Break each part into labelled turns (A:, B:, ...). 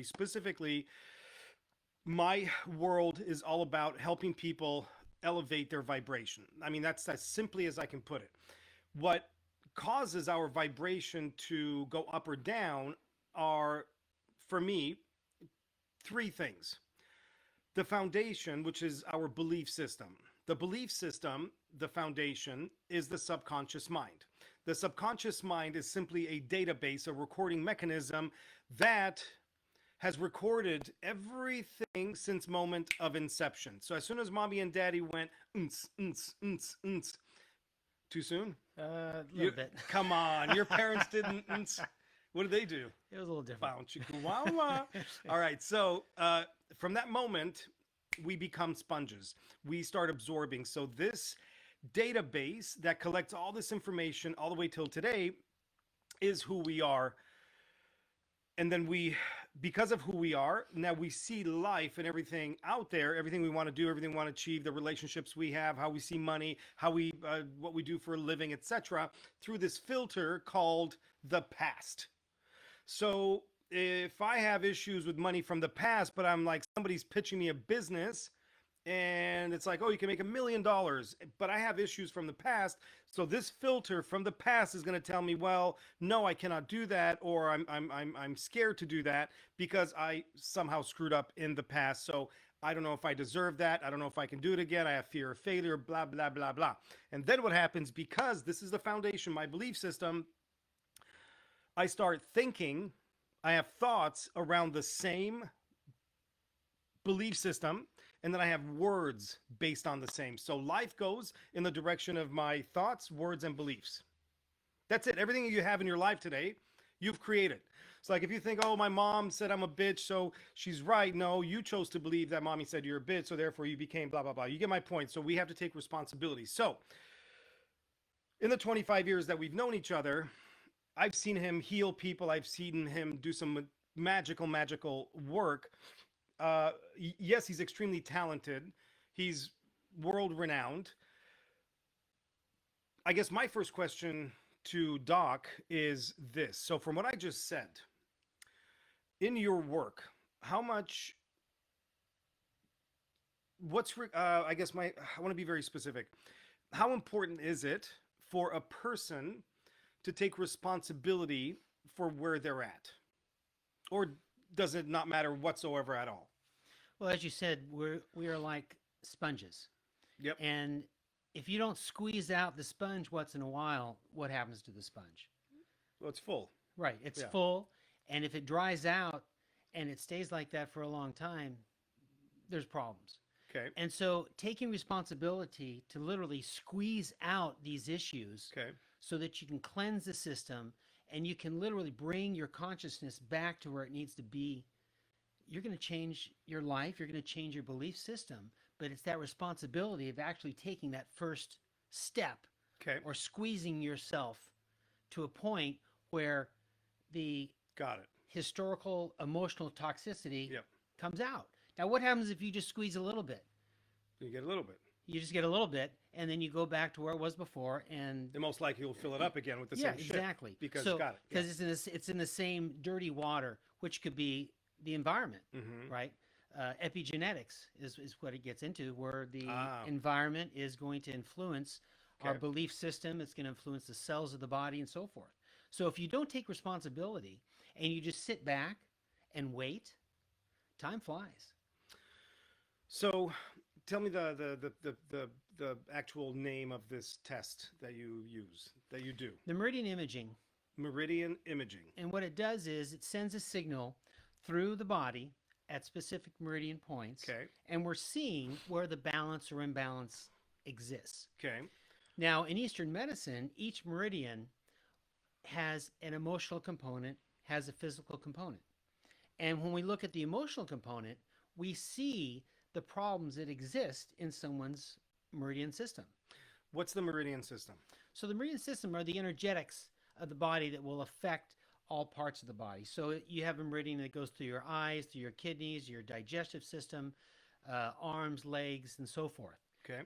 A: Mastery. Specifically, my world is all about helping people elevate their vibration. I mean, that's as simply as I can put it. What causes our vibration to go up or down are, for me, three things. The foundation, which is our belief system. The belief system, the foundation, is the subconscious mind. The subconscious mind is simply a database, a recording mechanism that has recorded everything since moment of inception. So as soon as mommy and daddy went, too soon?
B: A little bit.
A: Come on, your parents didn't. What did they do?
B: It was a little different.
A: All right, so from that moment, we become sponges. We start absorbing. So this database that collects all this information all the way till today is who we are. And then because of who we are, now we see life and everything out there, everything we want to do, everything we want to achieve, the relationships we have, how we see money, how what we do for a living, etc., through this filter called the past. So if I have issues with money from the past, but I'm like, somebody's pitching me a business and it's like, oh, you can make $1 million, but I have issues from the past. So this filter from the past is going to tell me, well, no, I cannot do that, or I'm scared to do that because I somehow screwed up in the past. So I don't know if I deserve that. I don't know if I can do it again. I have fear of failure, blah, blah, blah, blah. And then what happens, because this is the foundation, my belief system, I start thinking, I have thoughts around the same belief system, and then I have words based on the same. So life goes in the direction of my thoughts, words, and beliefs. That's it. Everything you have in your life today, you've created. It's like if you think, oh, my mom said I'm a bitch, so she's right. No, you chose to believe that mommy said you're a bitch, so therefore you became blah, blah, blah. You get my point. So we have to take responsibility. So in the 25 years that we've known each other, I've seen him heal people. I've seen him do some magical work. Yes, he's extremely talented. He's world renowned. I guess my first question to Doc is this. So from what I just said, in your work, how much, I guess I want to be very specific. How important is it for a person to take responsibility for where they're at? Or does it not matter whatsoever at all?
B: Well, as you said, we are like sponges.
A: Yep.
B: And if you don't squeeze out the sponge once in a while, what happens to the sponge?
A: Well, it's full.
B: Right. It's full. And if it dries out and it stays like that for a long time, there's problems.
A: Okay.
B: And so taking responsibility to literally squeeze out these issues so that you can cleanse the system and you can literally bring your consciousness back to where it needs to be, you're going to change your life, you're going to change your belief system, but it's that responsibility of actually taking that first step or squeezing yourself to a point where the historical emotional toxicity comes out. Now, what happens if you just squeeze a little bit?
A: You get a little bit.
B: You just get a little bit, and then you go back to where it was before, and
A: most likely you'll fill it up again with the same shit.
B: Exactly.
A: Because
B: it's in the same dirty water, which could be the environment, right? Epigenetics is what it gets into, where the environment is going to influence our belief system. It's going to influence the cells of the body and so forth. So if you don't take responsibility and you just sit back and wait, time flies.
A: So tell me the actual name of this test that you use, that you do.
B: The Meridian Imaging.
A: Meridian Imaging.
B: And what it does is it sends a signal through the body at specific meridian points. And we're seeing where the balance or imbalance exists. Now, in Eastern medicine, each meridian has an emotional component, has a physical component. And when we look at the emotional component, we see the problems that exist in someone's meridian system.
A: What's the meridian system?
B: So the meridian system are the energetics of the body that will affect all parts of the body. So you have a meridian that goes through your eyes, through your kidneys, your digestive system, arms, legs, and so forth.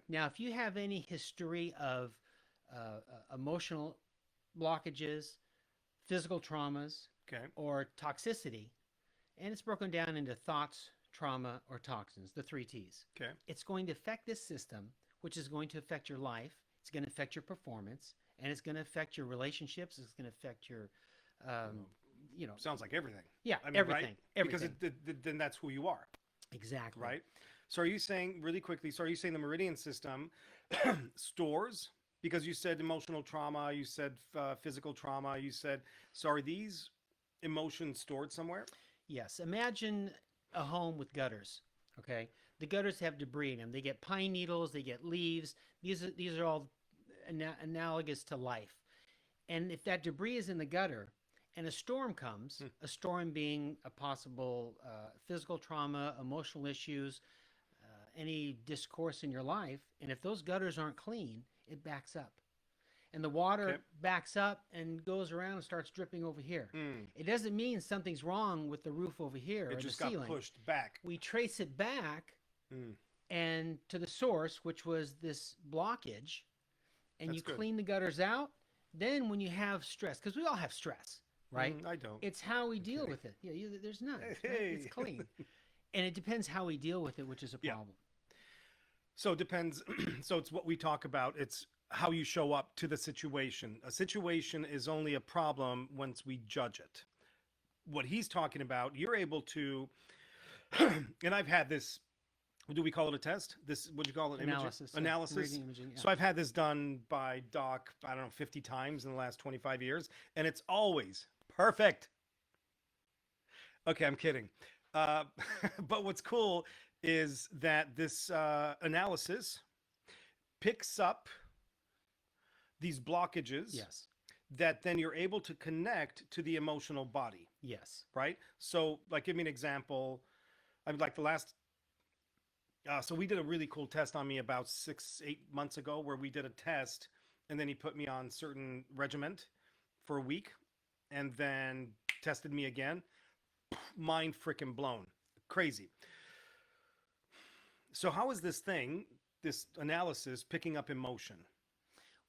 B: Now, if you have any history of emotional blockages, physical traumas, or toxicity, And it's broken down into thoughts, trauma, or toxins, the 3 T's.
A: Okay.
B: It's going to affect this system, which is going to affect your life. It's going to affect your performance, and it's going to affect your relationships. It's going to affect your, um,
A: Sounds like everything.
B: yeah,
A: I mean,
B: everything,
A: right?
B: everything.
A: Because then that's who you are,
B: Exactly.
A: right? So are you saying, really quickly, so are you saying the Meridian system stores, because you said emotional trauma, you said physical trauma, you said, so are these emotions stored somewhere?
B: Yes. Imagine a home with gutters. Okay. The gutters have debris in them. They get pine needles. They get leaves. These are all analogous to life. And if that debris is in the gutter, and a storm comes, a storm being a possible physical trauma, emotional issues, any discourse in your life, and if those gutters aren't clean, it backs up. And the water backs up and goes around and starts dripping over here. It doesn't mean something's wrong with the roof over here or the ceiling.
A: It just got pushed back.
B: We trace it back and to the source, which was this blockage, and you clean the gutters out. Then when you have stress, because we all have stress, right?
A: I don't.
B: It's how we deal with it. Yeah, there's none. Right? It's clean. And it depends how we deal with it, which is a problem.
A: So it depends. So it's what we talk about. It's how you show up to the situation. A situation is only a problem once we judge it. What he's talking about, you're able to, and I've had this, do we call it a test? This, what do you call it?
B: Analysis.
A: Analysis.
B: Imaging, yeah.
A: So I've had this done by Doc, I don't know, 50 times in the last 25 years, and it's always perfect. Okay, I'm kidding. But what's cool is that this analysis picks up these blockages.
B: Yes.
A: That then you're able to connect to the emotional body.
B: Yes.
A: Right? So, like, give me an example. I mean, like the last, so we did a really cool test on me about 6-8 months ago where we did a test and then he put me on certain regiment for a week and then tested me again. Mind freaking blown. Crazy. So how is this analysis picking up emotion?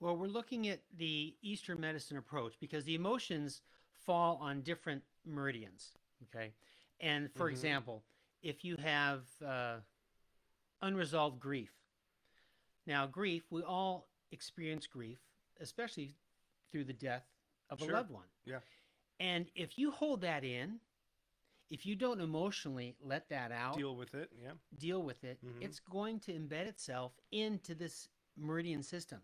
B: Well, we're looking at the Eastern medicine approach because the emotions fall on different meridians. Okay. And for example, if you have unresolved grief. Now, grief, we all experience grief, especially through the death of a loved one.
A: Yeah.
B: And if you hold that in, if you don't emotionally let that out,
A: deal with it,
B: it's going to embed itself into this meridian system.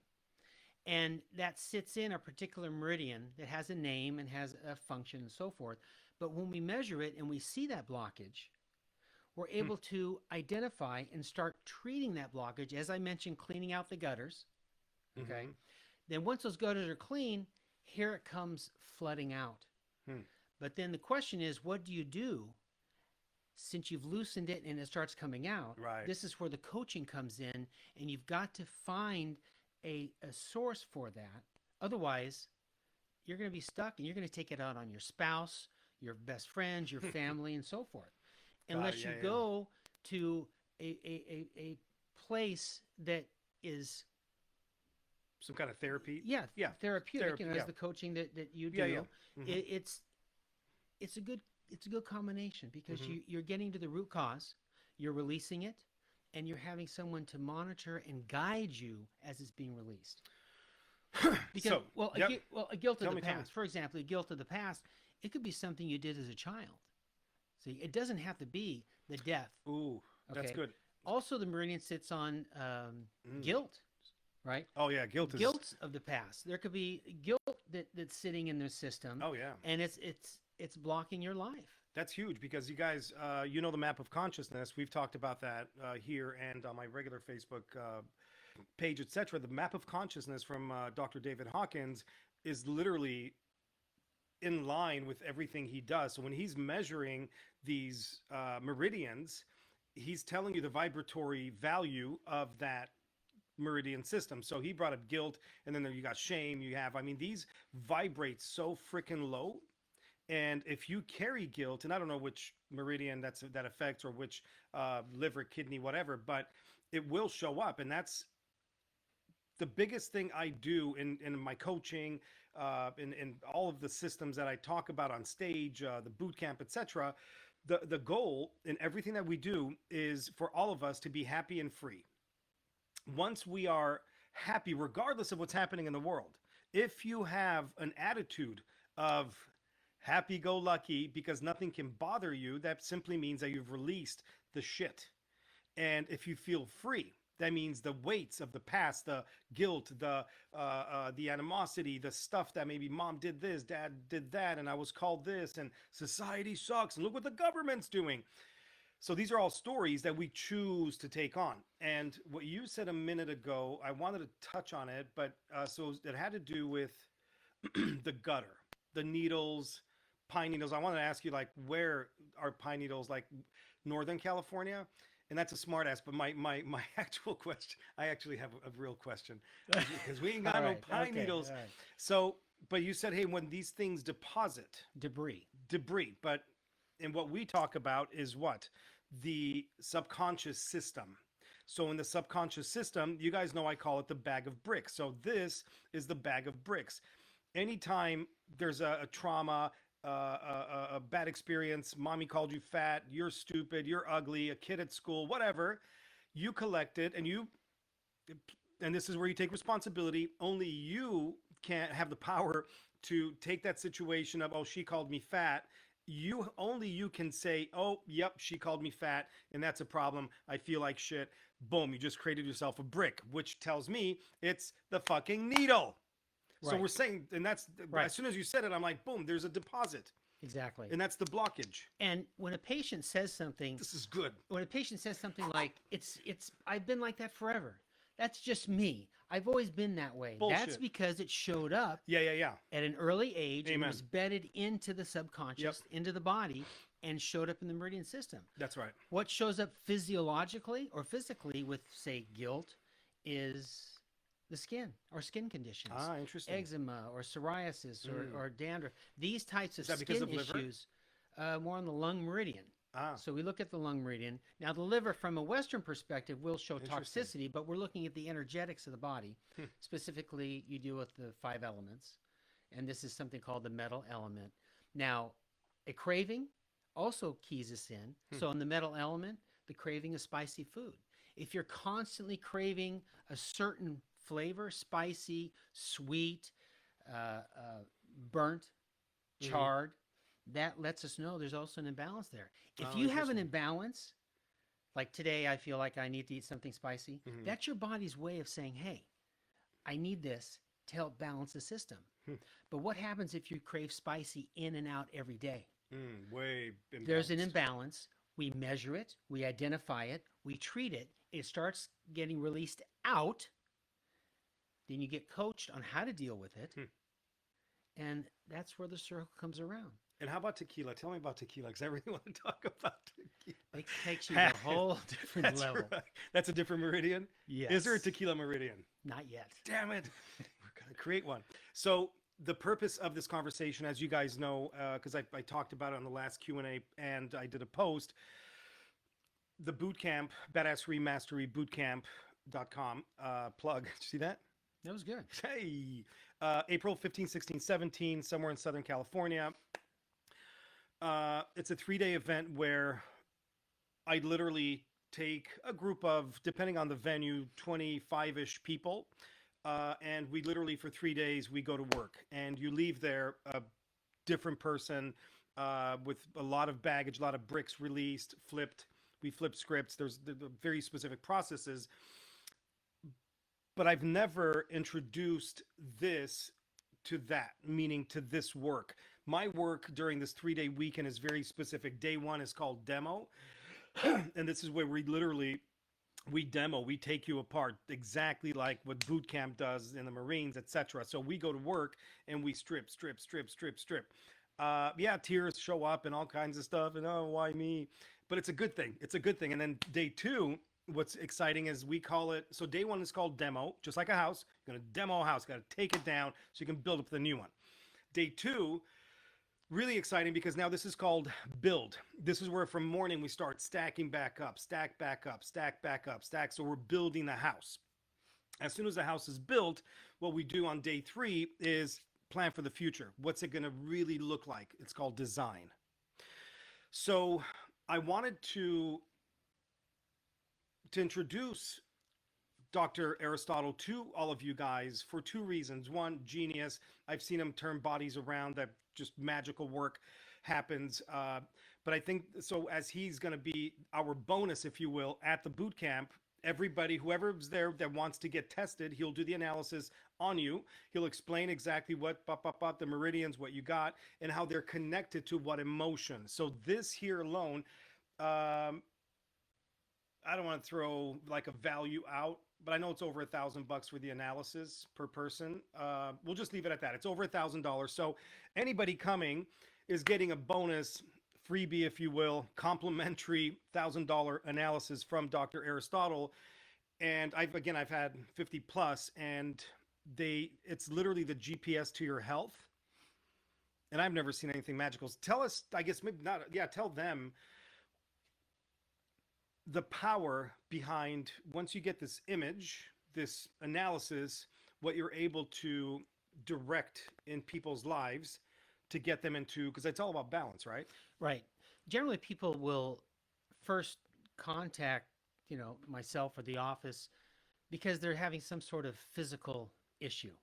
B: And that sits in a particular meridian that has a name and has a function and so forth. But when we measure it and we see that blockage, we're able to identify and start treating that blockage, as I mentioned, cleaning out the gutters. Okay. Then once those gutters are clean, here it comes flooding out. But then the question is, what do you do since you've loosened it and it starts coming out?
A: Right.
B: This is where the coaching comes in, and you've got to find a source for that. Otherwise, you're going to be stuck and you're going to take it out on your spouse, your best friends, your family, and so forth. Unless you go to a place that is
A: some kind of therapy.
B: Therapeutic. As the coaching that you do. It's a good combination because you're getting to the root cause, you're releasing it, and you're having someone to monitor and guide you as it's being released. Because a guilt of the past, for example, a guilt of the past, it could be something you did as a child. See, it doesn't have to be the death.
A: Ooh, that's good.
B: Also, the meridian sits on guilt, right?
A: Oh yeah, guilt
B: of the past. There could be guilt that's sitting in the system.
A: Oh yeah,
B: and it's blocking your life.
A: That's huge because you guys, the map of consciousness. We've talked about that here and on my regular Facebook page, etc. The map of consciousness from Dr. David Hawkins is literally in line with everything he does. So when he's measuring these meridians, he's telling you the vibratory value of that meridian system. So he brought up guilt, and then there you got shame. These vibrate so freaking low. And if you carry guilt, and I don't know which meridian that affects or which liver, kidney, whatever, but it will show up. And that's the biggest thing I do in my coaching, in all of the systems that I talk about on stage, the boot camp, etc. The goal in everything that we do is for all of us to be happy and free. Once we are happy, regardless of what's happening in the world, if you have an attitude of happy go lucky because nothing can bother you, that simply means that you've released the shit. And if you feel free, that means the weights of the past, the guilt, the animosity, the stuff that maybe mom did this, dad did that, and I was called this, and society sucks, and look what the government's doing. So these are all stories that we choose to take on. And what you said a minute ago, I wanted to touch on it, but so it had to do with the gutter, the needles, pine needles. I wanted to ask you, like, where are pine needles, like Northern California? And that's a smart ass, but my actual question, I actually have a real question because we ain't got no pine needles. Right. So, but you said, hey, when these things deposit debris, but and what we talk about is what? The subconscious system. So in the subconscious system, you guys know I call it the bag of bricks. So this is the bag of bricks. Anytime there's a trauma, a bad experience, mommy called you fat, you're stupid, you're ugly, a kid at school, whatever, you collect it, and this is where you take responsibility. Only you can't have the power to take that situation of, oh, she called me fat. Only you can say, oh, yep, she called me fat, and that's a problem. I feel like shit. Boom, you just created yourself a brick, which tells me it's the fucking needle. Right. So we're saying, and that's right. As soon as you said it, I'm like, boom, there's a deposit.
B: Exactly.
A: And that's the blockage.
B: And when a patient says something,
A: this is good.
B: When a patient says something like, it's I've been like that forever. That's just me. I've always been that way. Bullshit. That's because it showed up at an early age. Amen. And was bedded into the subconscious, into the body, and showed up in the meridian system.
A: That's right.
B: What shows up physiologically or physically with, say, guilt is the skin or skin conditions.
A: Ah, interesting.
B: Eczema or psoriasis or dandruff. These types of skin issues, more on the lung meridian. Ah. So we look at the lung meridian. Now the liver, from a Western perspective, will show toxicity, but we're looking at the energetics of the body. Specifically, you deal with the 5 elements, and this is something called the metal element. Now, a craving also keys us in. So in the metal element, the craving is spicy food. If you're constantly craving a certain flavor, spicy, sweet, burnt, charred, that lets us know there's also an imbalance there. If you have an imbalance, like today I feel like I need to eat something spicy, that's your body's way of saying, hey, I need this to help balance the system. But what happens if you crave spicy in and out every day? There's an imbalance. We measure it, we identify it, we treat it, it starts getting released out. Then you get coached on how to deal with it. And that's where the circle comes around.
A: And how about tequila? Tell me about tequila, because I really want to talk about tequila.
B: It takes you to a whole different level.
A: Right. That's a different meridian?
B: Yes.
A: Is there a tequila meridian?
B: Not yet.
A: Damn it. We're going to create one. So the purpose of this conversation, as you guys know, because I talked about it on the last Q&A and I did a post, the bootcamp, Badassery Mastery Bootcamp.com, plug. Did you see that?
B: That was good.
A: Hey, April 15, 16, 17, somewhere in Southern California. It's a 3-day event where I literally take a group of, depending on the venue, 25-ish people. And we literally, for 3 days, we go to work. And you leave there a different person with a lot of baggage, a lot of bricks released, flipped. We flip scripts. There's the very specific processes. But I've never introduced this to that, meaning to this work. My work during this 3-day weekend is very specific. Day 1 is called demo. And this is where we demo, we take you apart exactly like what boot camp does in the Marines, etc. So we go to work and we strip. Yeah, tears show up and all kinds of stuff. And oh, why me? But it's a good thing. It's a good thing. And then day 2, what's exciting is we call it, so day 1 is called demo, just like a house. You're going to demo a house, got to take it down so you can build up the new one. Day 2, really exciting because now this is called build. This is where from morning we start stacking back up, stack back up, stack back up, stack. So we're building the house. As soon as the house is built, what we do on day 3 is plan for the future. What's it going to really look like? It's called design. So I wanted to introduce Dr. Aristotle to all of you guys for two reasons. One, genius. I've seen him turn bodies around. That just magical work happens. But I think so, as he's going to be our bonus, if you will, at the boot camp. Everybody, whoever's there that wants to get tested, he'll do the analysis on you. He'll explain exactly what the meridians, what you got, and how they're connected to what emotion. So this here alone, I don't want to throw like a value out, but I know it's over $1,000 for the analysis per person. We'll just leave it at that. It's over $1,000. So anybody coming is getting a bonus freebie, if you will, complimentary $1,000 analysis from Dr. Aristotle. And I've had 50 plus, and it's literally the GPS to your health. And I've never seen anything magical. Tell us, I guess maybe not. Yeah, tell them the power behind, once you get this image, this analysis, what you're able to direct in people's lives to get them into, because it's all about balance, right?
B: Right. Generally, people will first contact, myself or the office because they're having some sort of physical issue.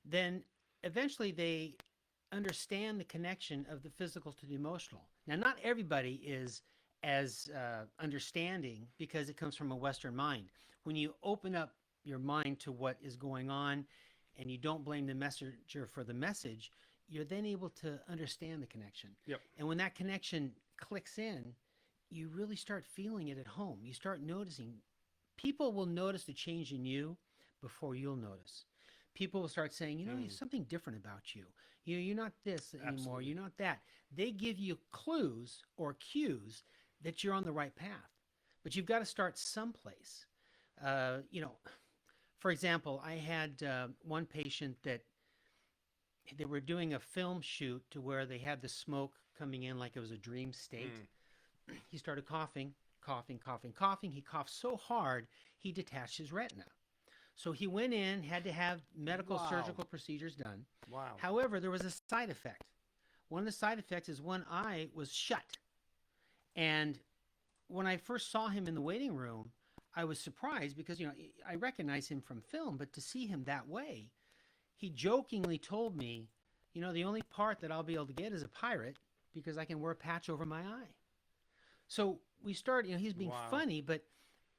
B: Then eventually they understand the connection of the physical to the emotional. Now, not everybody is as understanding because it comes from a Western mind. When you open up your mind to what is going on and you don't blame the messenger for the message, you're then able to understand the connection.
A: Yep.
B: And when that connection clicks in, you really start feeling it at home. You start noticing. People will notice the change in you before you'll notice. People will start saying, there's something different about you. You're not this anymore.
A: Absolutely.
B: You're not that. They give you clues or cues that you're on the right path. But you've got to start someplace. For example, I had one patient that they were doing a film shoot to where they had the smoke coming in like it was a dream state. He started coughing. He coughed so hard, he detached his retina. So he went in, had to have medical surgical procedures done.
A: Wow.
B: However, there was a side effect. One of the side effects is one eye was shut. And when I first saw him in the waiting room, I was surprised because, I recognize him from film, but to see him that way, he jokingly told me, the only part that I'll be able to get is a pirate because I can wear a patch over my eye. So we started, he's being funny, but,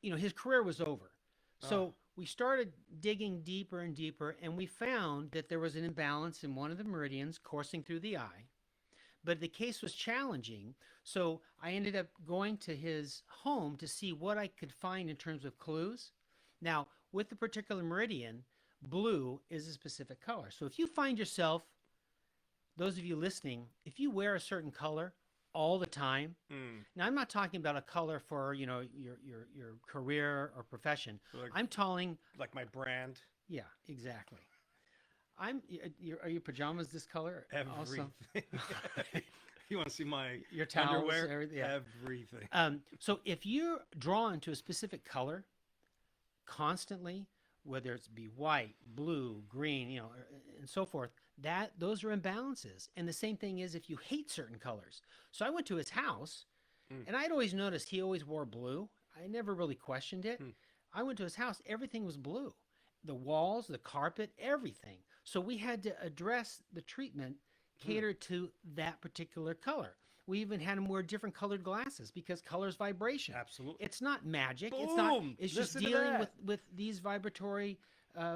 B: his career was over. So we started digging deeper and deeper, and we found that there was an imbalance in one of the meridians coursing through the eye. But the case was challenging, so I ended up going to his home to see what I could find in terms of clues. Now, with the particular meridian, blue is a specific color. So if you find yourself, those of you listening, if you wear a certain color all the time, now I'm not talking about a color for, your career or profession. I'm talking
A: like my brand.
B: Yeah, exactly. Are your pajamas this color?
A: Everything. You want to see your
B: towels,
A: underwear?
B: Everything. Yeah.
A: Everything.
B: So if you're drawn to a specific color constantly, whether it's be white, blue, green, and so forth, those are imbalances. And the same thing is if you hate certain colors. So I went to his house, and I'd always noticed he always wore blue. I never really questioned it. I went to his house, everything was blue. The walls, the carpet, everything. So we had to address the treatment catered to that particular color. We even had him wear different colored glasses because color's vibration.
A: Absolutely.
B: It's not magic.
A: Boom!
B: It's just dealing with these vibratory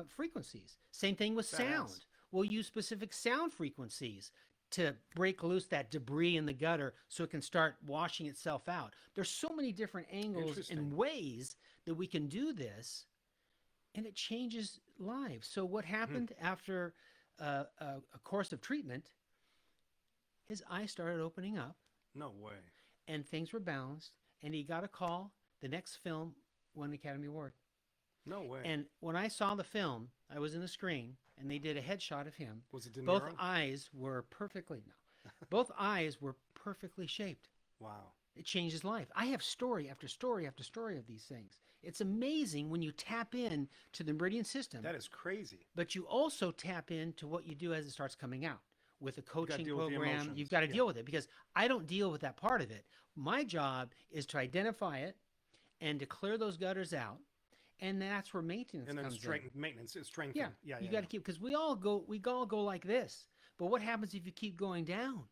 B: frequencies. Same thing with sound. We'll use specific sound frequencies to break loose that debris in the gutter so it can start washing itself out. There's so many different angles and ways that we can do this, and it changes lives. So what happened after a course of treatment, his eyes started opening up.
A: No way.
B: And things were balanced, and he got a call. The next film won an Academy Award.
A: No way.
B: And when I saw the film, I was in the screen, and they did a headshot of him.
A: Was it De Niro?
B: Both eyes were both eyes were perfectly shaped.
A: Wow.
B: It changed his life. I have story after story after story of these things. It's amazing when you tap in to the meridian system.
A: That is crazy.
B: But you also tap into what you do as it starts coming out. with a coaching
A: deal with the
B: program.
A: emotions.
B: You've got to
A: Yeah.
B: deal with it because I don't deal with that part of it. My job is to identify it and to clear those gutters out, and that's where maintenance
A: And then
B: comes in.
A: maintenance is strength.
B: Yeah,
A: Yeah.
B: you got to keep, because we all go like this. But what happens if you keep going down?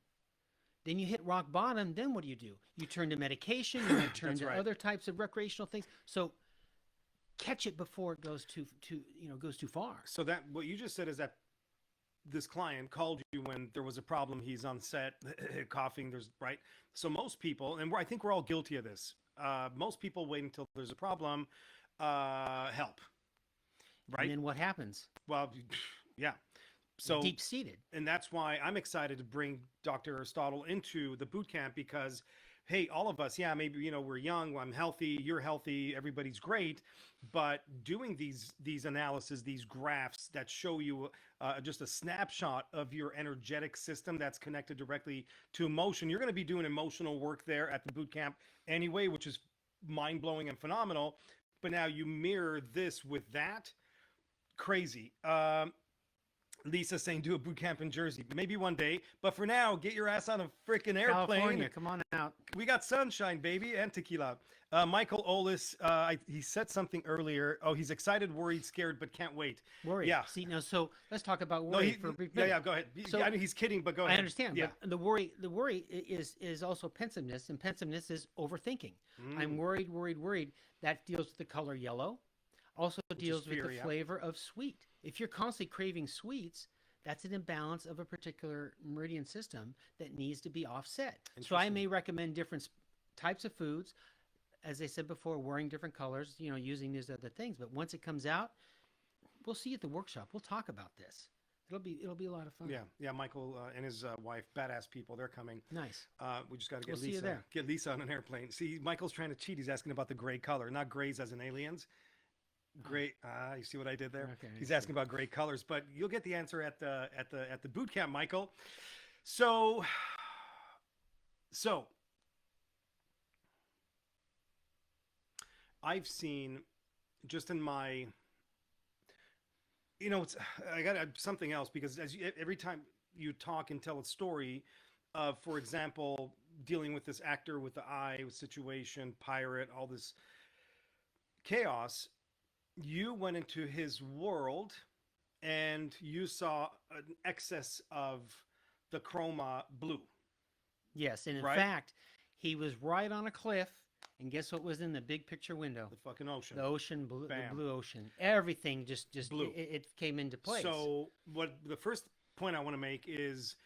B: Then you hit rock bottom. Then what do? You turn to medication. You might turn
A: That's
B: to
A: right.
B: other types of recreational things. So catch it before it goes goes too far.
A: So that what you just said is that this client called you when there was a problem. He's on set, coughing. There's right. So most people, and I think we're all guilty of this. Most people wait until there's a problem. Help. Right.
B: And then what happens?
A: Well, yeah. So
B: Deep seated.
A: And that's why I'm excited to bring Dr. Aristotle into the boot camp because, hey, all of us, yeah, maybe, you know, we're young, I'm healthy, you're healthy, everybody's great, but doing these analysis, these graphs that show you just a snapshot of your energetic system that's connected directly to emotion, you're going to be doing emotional work there at the boot camp anyway, which is mind-blowing and phenomenal. But now you mirror this with that, crazy. Lisa saying do a boot camp in Jersey. Maybe one day. But for now, get your ass on a freaking airplane.
B: California, come on out.
A: We got sunshine, baby, and tequila. Michael Olis, he said something earlier. Oh, he's excited, worried, scared, but can't wait.
B: Worried.
A: Yeah.
B: See, now, so let's talk about worry for a brief minute.
A: Yeah, go ahead.
B: So,
A: I mean, he's kidding, but go ahead.
B: I understand.
A: Yeah.
B: But the worry is also pensiveness, and pensiveness is overthinking. I'm worried. That deals with the color yellow. Also deals with the flavor of sweet. If you're constantly craving sweets, that's an imbalance of a particular meridian system that needs to be offset. So I may recommend different types of foods, as I said before, wearing different colors, you know, using these other things. But once it comes out, we'll see you at the workshop. We'll talk about this. It'll be a lot of fun.
A: Yeah. Michael and his wife, badass people, they're coming.
B: Nice.
A: We just got to get
B: We'll see you there.
A: Get Lisa on an airplane. See, Michael's trying to cheat. He's asking about the gray color, not grays as in aliens. Great. You see what I did there?
B: Okay,
A: He's asking about great colors, but you'll get the answer at the boot camp, Michael. So I've seen just in my, you know, I got something else because every time you talk and tell a story, for example, dealing with this actor with the eye situation, pirate, all this chaos. You went into his world and you saw an excess of the chroma blue.
B: Yes, and in fact, he was right on a cliff, and guess what was in the big picture window?
A: The fucking ocean.
B: The ocean, the blue ocean. Everything just
A: blue.
B: It came into place.
A: So what the first point I want to make is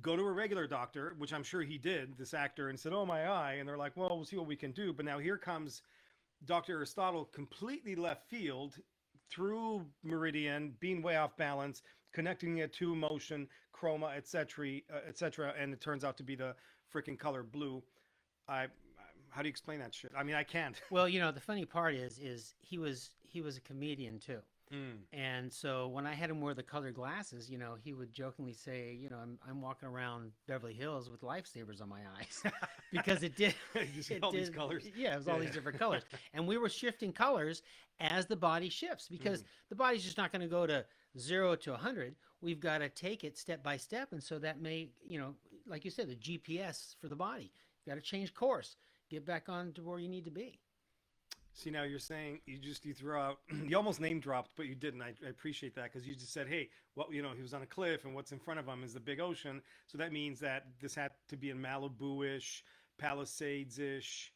A: go to a regular doctor, which I'm sure he did, this actor, and said, oh, my eye. And they're like, well, we'll see what we can do. But now here comes Dr. Aristotle, completely left field, through Meridian, being way off balance, connecting it to emotion, chroma, etc., and it turns out to be the freaking color blue. How do you explain that shit? I mean, I can't.
B: Well, you know, the funny part is he was a comedian too. And so when I had him wear the colored glasses, you know, he would jokingly say, you know, I'm walking around Beverly Hills with lifesavers on my eyes because it did.
A: All these colors.
B: Yeah, it was all these different colors. And we were shifting colors as the body shifts because the body's just not going to go to 0 to 100. We've got to take it step by step. And so that may, you know, like you said, the GPS for the body. You've got to change course, get back on to where you need to be.
A: See, now you're saying you threw out, you almost name dropped, but you didn't. I appreciate that because you just said, hey, well, you know, he was on a cliff and what's in front of him is the big ocean. So that means that this had to be in Malibu-ish, Palisades-ish,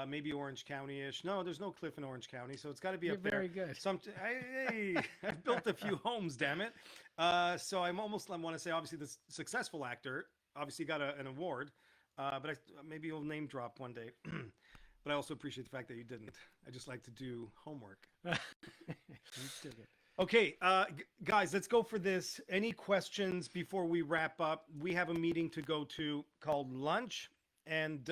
A: maybe Orange County-ish. No, there's no cliff in Orange County, so it's got to be up there.
B: Very good.
A: Hey, I've built a few homes, damn it. So I want to say, obviously, the successful actor obviously got an award, but maybe you'll name drop one day. But I also appreciate the fact that you didn't. I just like to do homework. Okay, guys, let's go for this. Any questions before we wrap up? We have a meeting to go to called lunch. And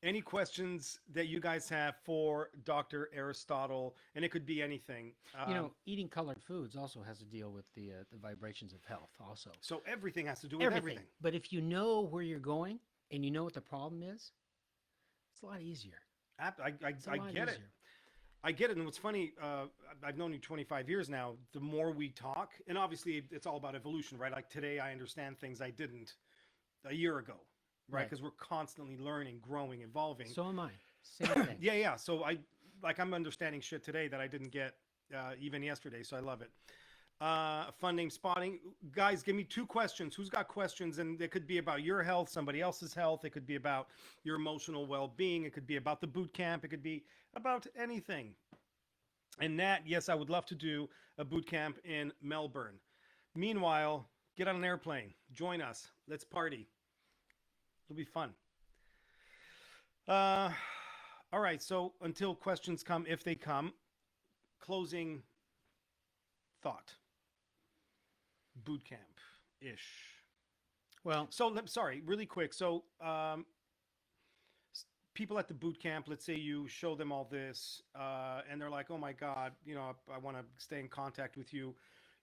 A: any questions that you guys have for Dr. Aristotle? And it could be anything.
B: You know, eating colored foods also has to deal with the vibrations of health also.
A: So everything has to do with everything.
B: But if you know where you're going and you know what the problem is, it's a lot easier.
A: I get it. I get it. And what's funny, I've known you 25 years now. The more we talk, and obviously it's all about evolution, right? Like today, I understand things I didn't a year ago, right?
B: Right.
A: Because we're constantly learning, growing, evolving.
B: So am I. Same thing.
A: Yeah. So I'm understanding shit today that I didn't get even yesterday. So I love it. Fun name spotting. Guys, give me 2 questions. Who's got questions? And it could be about your health, somebody else's health. It could be about your emotional well-being. It could be about the boot camp. It could be about anything. And Nat, yes, I would love to do a boot camp in Melbourne. Meanwhile, get on an airplane. Join us. Let's party. It'll be fun. All right. So until questions come, if they come, closing thought. Boot camp ish.
B: Well,
A: So sorry, really quick. So people at the boot camp, let's say you show them all this, and they're like, "Oh my God, you know, I want to stay in contact with you."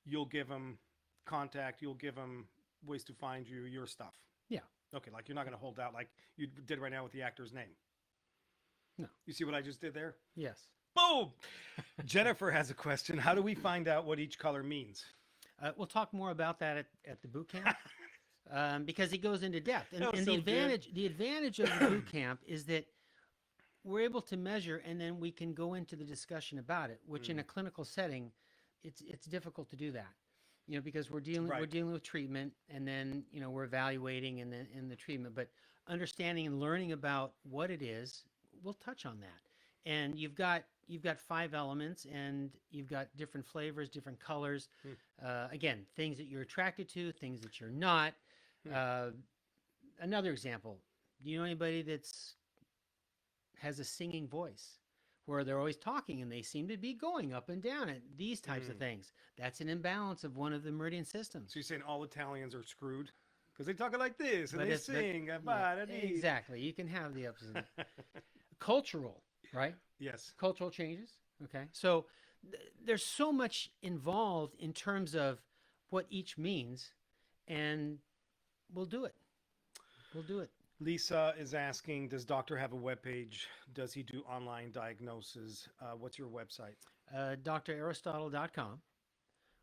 A: You'll give them contact. You'll give them ways to find you, your stuff.
B: yeah.
A: Okay, like you're not going to hold out like you did right now with the actor's name.
B: No.
A: You see what I just did there?
B: Yes.
A: Boom. Jennifer has a question. How do we find out what each color means?
B: We'll talk more about that at the boot camp because it goes into depth. And,
A: That was
B: and
A: so
B: the
A: good.
B: advantage of the boot camp is that we're able to measure, and then we can go into the discussion about it. Which in a clinical setting, it's difficult to do that, you know, because we're dealing
A: Right.
B: with treatment, and then we're evaluating and then in the treatment. But understanding and learning about what it is, we'll touch on that. And you've got 5 elements, and you've got different flavors, different colors. Again, things that you're attracted to, things that you're not. Another example: do you know anybody has a singing voice, where they're always talking and they seem to be going up and down, and these types of things? That's an imbalance of one of the meridian systems.
A: So you're saying all Italians are screwed because they talk like this and
B: But
A: they
B: it's- but-
A: sing.
B: yeah, exactly. You can have the ups and downs. Cultural, right?
A: Yes.
B: Cultural changes. Okay. So there's so much involved in terms of what each means, and we'll do it. We'll do it.
A: Lisa is asking, does doctor have a webpage? Does he do online diagnosis? What's your website?
B: draristotle.com,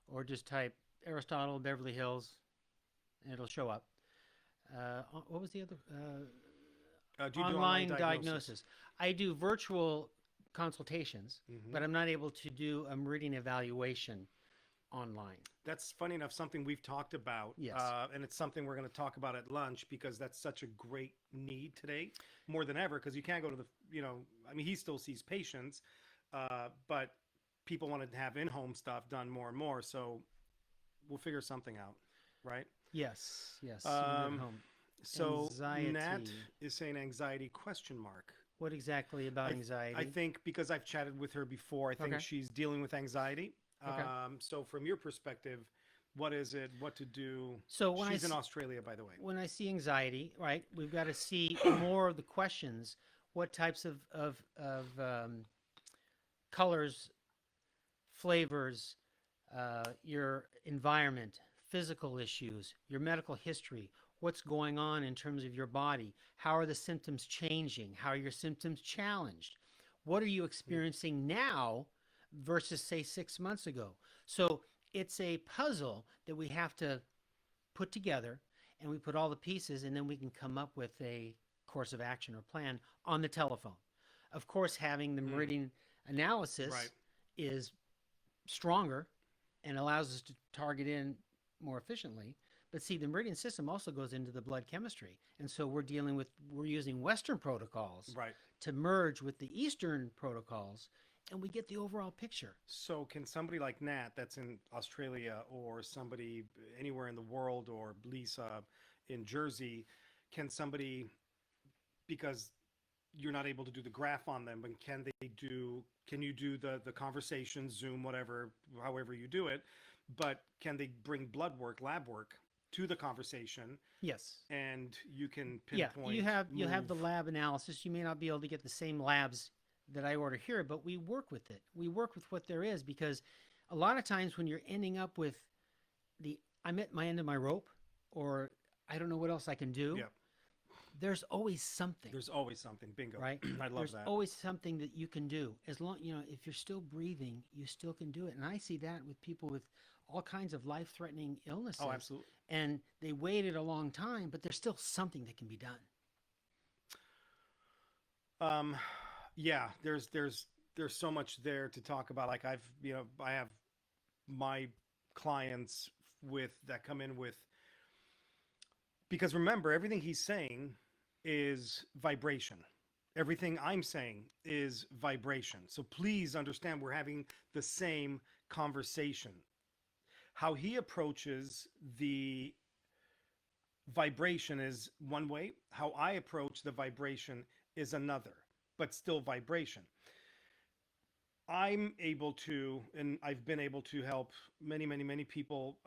B: or just type Aristotle Beverly Hills, and it'll show up. What was the other?
A: Do you do
B: Online diagnosis. I do virtual consultations, but I'm not able to do a meridian evaluation online.
A: That's funny enough, something we've talked about.
B: Yes.
A: And it's something we're going to talk about at lunch because that's such a great need today, more than ever, because you can't go to I mean, he still sees patients, but people want to have in-home stuff done more and more. So we'll figure something out, right?
B: Yes. Yes. Even at home.
A: So
B: Anxiety.
A: Nat is saying anxiety question mark.
B: What exactly about anxiety?
A: I think because I've chatted with her before, I think
B: Okay.
A: she's dealing with anxiety.
B: Okay.
A: So from your perspective, what is it? What to do?
B: So when
A: She's in Australia, by the way.
B: when I see anxiety, right, we've got to see more of the questions. What types of colors, flavors, your environment, physical issues, your medical history, what's going on in terms of your body, how are the symptoms changing, how are your symptoms challenged, what are you experiencing now versus, say, 6 months ago. So it's a puzzle that we have to put together, and we put all the pieces, and then we can come up with a course of action or plan on the telephone. Of course, having the meridian analysis
A: Right.
B: is stronger and allows us to target in more efficiently. But see, the meridian system also goes into the blood chemistry. And so we're using Western protocols
A: Right.
B: to merge with the Eastern protocols, and we get the overall picture.
A: So can somebody like Nat that's in Australia, or somebody anywhere in the world, or Lisa in Jersey, can because you're not able to do the graph on them, but can you do the conversation, Zoom, whatever, however you do it, but can they bring blood work, lab work to the conversation,
B: Yes.
A: and you can
B: Yeah,
A: pinpoint?
B: you have the
A: move-
B: lab analysis. You may not be able to get the same labs that I order here, but we work with it. We work with what there is, because a lot of times when you're ending up with I'm at my end of my rope, or I don't know what else I can do,
A: Yeah.
B: there's always something.
A: There's always something. Bingo.
B: Right?
A: I love
B: There's
A: that.
B: always something that you can do. As long, if you're still breathing, you still can do it. And I see that with people with all kinds of life-threatening illnesses.
A: Oh, absolutely.
B: And they waited a long time, but there's still something that can be done.
A: Yeah, there's so much there to talk about. Like I have my clients that come in with, because remember, everything he's saying is vibration. Everything I'm saying is vibration. So please understand, we're having the same conversation. How he approaches the vibration is one way. How I approach the vibration is another, but still vibration. I'm able to, and I've been able to help many people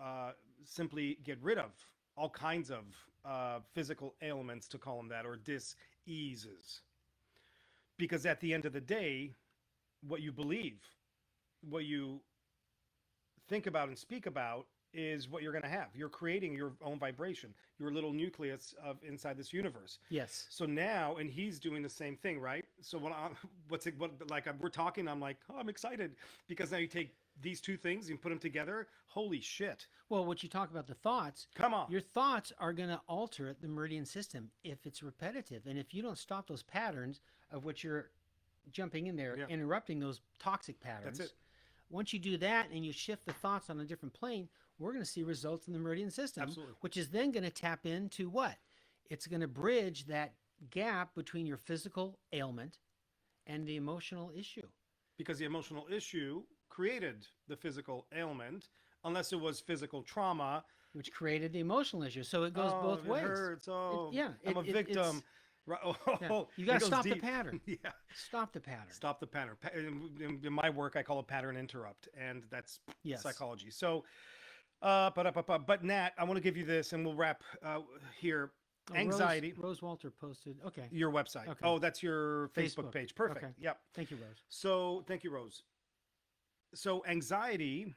A: simply get rid of all kinds of physical ailments, to call them that, or dis-eases. Because at the end of the day, what you believe, what you think about and speak about is what you're going to have. You're creating your own vibration, your little nucleus of inside this universe.
B: Yes.
A: So now, and he's doing the same thing, right? So we're talking, I'm like, oh, I'm excited, because now you take these two things and put them together. Holy shit.
B: Well, what you talk about, the thoughts.
A: Come on.
B: Your thoughts are going to alter the meridian system if it's repetitive. And if you don't stop those patterns of which you're jumping in there, interrupting those toxic patterns.
A: That's it.
B: Once you do that and you shift the thoughts on a different plane, we're going to see results in the meridian system.
A: Absolutely.
B: Which is then going to tap into what? It's going to bridge that gap between your physical ailment and the emotional issue.
A: Because the emotional issue created the physical ailment, unless it was physical trauma,
B: which created the emotional issue. So it goes both ways.
A: It hurts. Oh,
B: yeah,
A: I'm a victim.
B: You got to stop the
A: deep.
B: pattern.
A: Yeah.
B: Stop the pattern.
A: Stop the pattern. In my work, I call it pattern interrupt, and that's psychology. So, but Nat, I want to give you this, and we'll wrap here. Anxiety.
B: Rose Walter posted. Okay.
A: Your website.
B: Okay.
A: Oh, that's your Facebook page. Perfect.
B: Okay.
A: Yep.
B: Thank you, Rose.
A: So, thank you, Rose. So, anxiety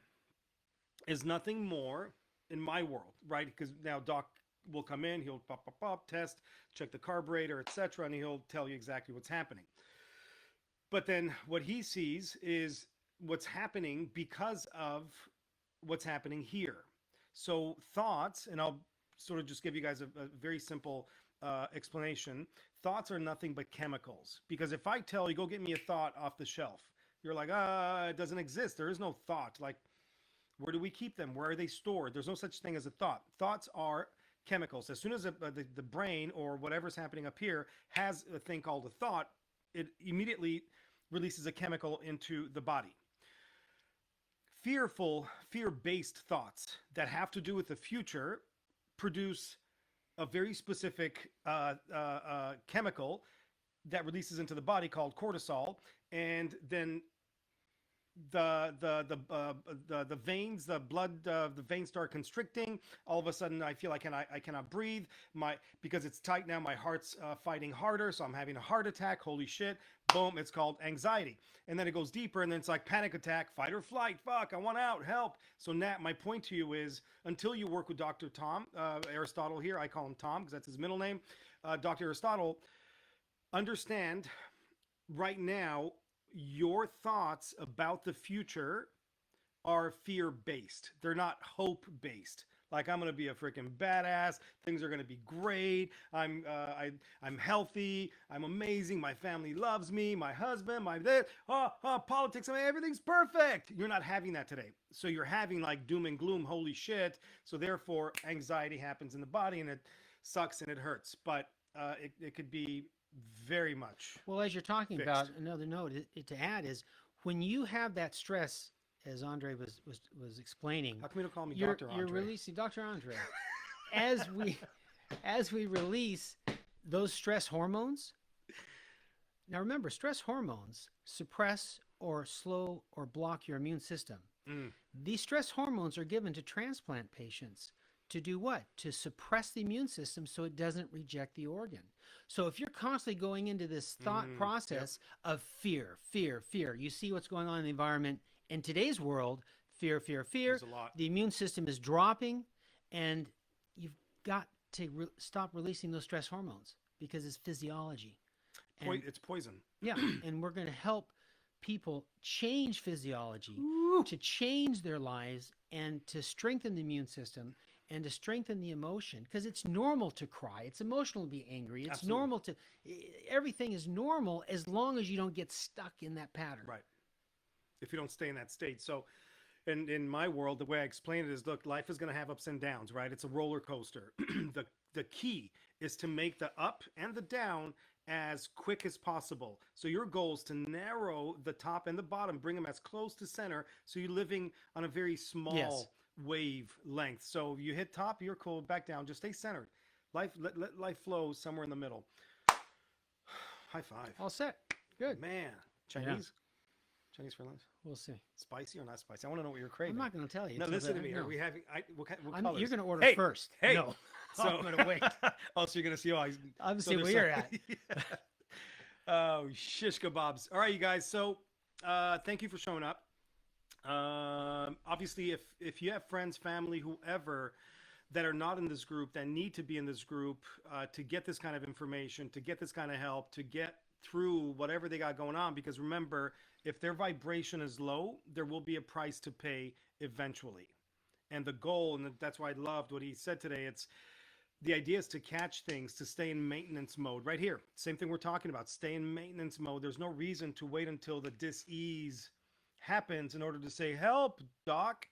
A: is nothing more in my world, right? Because now Doc will come in, he'll pop, test, check the carburetor, etc., and he'll tell you exactly what's happening. But then what he sees is what's happening because of what's happening here. So thoughts, and I'll sort of just give you guys a very simple explanation. Thoughts are nothing but chemicals. Because if I tell you, go get me a thought off the shelf, you're like, it doesn't exist. There is no thought. Like, where do we keep them? Where are they stored? There's no such thing as a thought. Thoughts are chemicals. As soon as the brain or whatever's happening up here has a thing called a thought, it immediately releases a chemical into the body. Fear-based thoughts that have to do with the future produce a very specific chemical that releases into the body called cortisol, and then the veins, the veins start constricting. All of a sudden, I feel I cannot breathe. Because it's tight now, my heart's fighting harder, so I'm having a heart attack. Holy shit! Boom! It's called anxiety, and then it goes deeper, and then it's like panic attack, fight or flight. Fuck! I want out! Help! So Nat, my point to you is, until you work with Dr. Tom Aristotle here, I call him Tom because that's his middle name, Dr. Aristotle, understand right now, your thoughts about the future are fear-based. They're not hope-based. Like, I'm going to be a freaking badass. Things are going to be great. I'm healthy. I'm amazing. My family loves me. My husband, politics. I mean, everything's perfect. You're not having that today. So you're having like doom and gloom. Holy shit. So therefore, anxiety happens in the body, and it sucks and it hurts. But it could be very much.
B: Well, as you're talking
A: fixed.
B: about, another note to add is, when you have that stress, as Andre was explaining,
A: How come you don't call me
B: you're,
A: Dr. Andre?
B: You're releasing Dr. Andre. as we release those stress hormones. Now remember, stress hormones suppress or slow or block your immune system. These stress hormones are given to transplant patients to do what? To suppress the immune system so it doesn't reject the organ. So if you're constantly going into this thought process of fear, you see what's going on in the environment in today's world, fear.
A: There's a lot.
B: The immune system is dropping, and you've got to stop releasing those stress hormones. because it's physiology.
A: It's poison.
B: Yeah, and we're going to help people change physiology,
A: Ooh.
B: to change their lives, and to strengthen the immune system, and to strengthen the emotion, because it's normal to cry. It's emotional to be angry. It's
A: Absolutely.
B: normal to, everything is normal as long as you don't get stuck in that pattern.
A: Right. If you don't stay in that state. So in my world, the way I explain it is, look, life is going to have ups and downs, right? It's a roller coaster. The key is to make the up and the down as quick as possible. So your goal is to narrow the top and the bottom, bring them as close to center, so you're living on a very small
B: Yes.
A: wave length. So you hit top, you're cool, back down, just stay centered. Let life flow somewhere in the middle. High five.
B: All set. Good.
A: Man, Chinese? Chinese for lunch?
B: We'll see.
A: Spicy or not spicy? I want to know what you're craving.
B: I'm not going to tell you.
A: No,
B: till
A: listen
B: the-
A: to me.
B: no.
A: Are we having? What colors?
B: You're going to order
A: Hey,
B: first.
A: hey.
B: No.
A: So
B: I'm going to wait.
A: Oh, so you're gonna see? Oh,
B: I'm
A: so
B: see where
A: there's
B: you're
A: some-
B: at.
A: Oh, shish kebabs. All right, you guys. So, thank you for showing up. Obviously, if you have friends, family, whoever that are not in this group, that need to be in this group to get this kind of information, to get this kind of help, to get through whatever they got going on, because remember, if their vibration is low, there will be a price to pay eventually. And the goal, and that's why I loved what he said today, it's the idea is to catch things, to stay in maintenance mode right here. Same thing we're talking about, stay in maintenance mode. There's no reason to wait until the dis-ease happens in order to say, help, doc.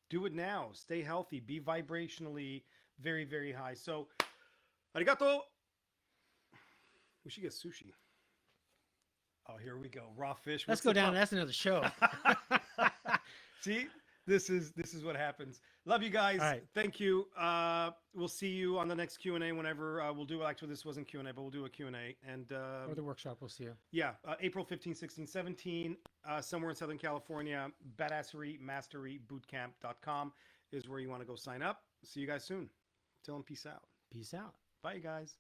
A: Do it now. Stay healthy. Be vibrationally very, very high. So, arigato. We should get sushi. Oh, here we go. Raw fish.
B: Let's
A: What's
B: go
A: the
B: down.
A: pro-
B: That's another show.
A: See, this is what happens. Love you guys.
B: All right.
A: Thank you. We'll see you on the next Q&A whenever we'll do. Actually, this wasn't Q&A, but we'll do a Q&A. And
B: Or the workshop. We'll see you.
A: yeah, April 15, 16, 17, somewhere in Southern California. Badassery Mastery Bootcamp.com is where you want to go sign up. See you guys soon. Tell them peace out.
B: Peace out.
A: Bye, you guys.